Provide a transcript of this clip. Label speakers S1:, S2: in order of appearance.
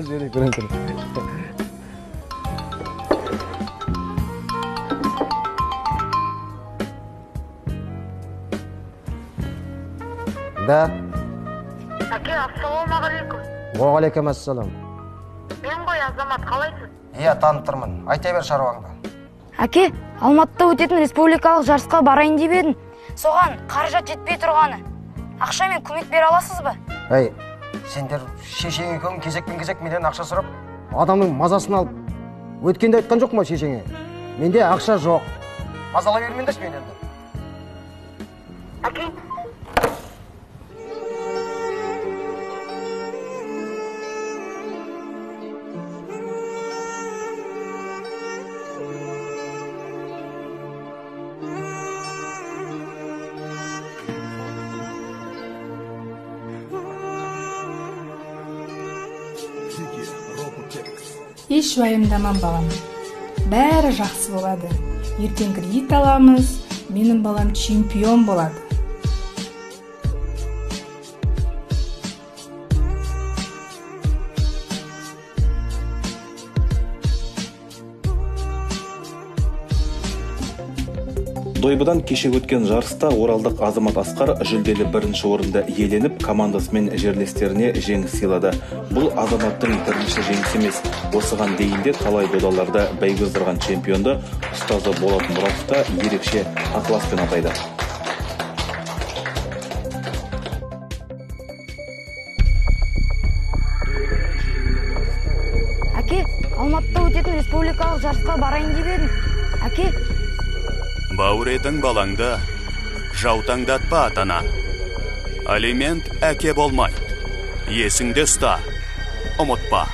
S1: Жери көрін. Да.
S2: Әке, ассалаумағалейкум.
S1: Уағалейкум ассалам.
S2: Мен ғой Азамат, қалайсың?
S1: Иә, танып тұрмын. Айта бер шаруаңды.
S3: Әке, Алматыда өтетін республикалық жарысқа барайын деп едім. Соған қаражат жетпей тұрғаны. Ақшамен көмек бере аласыз ба?
S1: Әй, сендер шешең екеуің кезек менен ақша сұрап, адамның мазасын алып, өткенде айтқан жоқ ма шешеңе? Менде ақша жоқ. Мазала бермеңдерші мен енді.
S2: Әке.
S4: Еш уайымдамам балам. Бәрі жақсы болады. Ертең кредит аламыз, менің балам чемпион болады.
S5: Дойбыдан кеше өткен жарыста оралдық Азамат Асқар жүлделі бірінші орынды иеленіп, командасымен жерлестеріне жеңіс сыйлады. Бұл Азаматтың бірінші жеңісі емес. Осыған дейін де талай додаларда бәйге ыздырған чемпионды ұстазы Болат Мұратов та ерекше ықыласпен атайды.
S3: Әке, Алматыда өтетін республикалық жарысқа барайын деп едім. Әке,
S6: Бауыретің балаңды жаутаңдатпа атана. Алимент әке болмайды. Есіңде ұста, ұмытпа.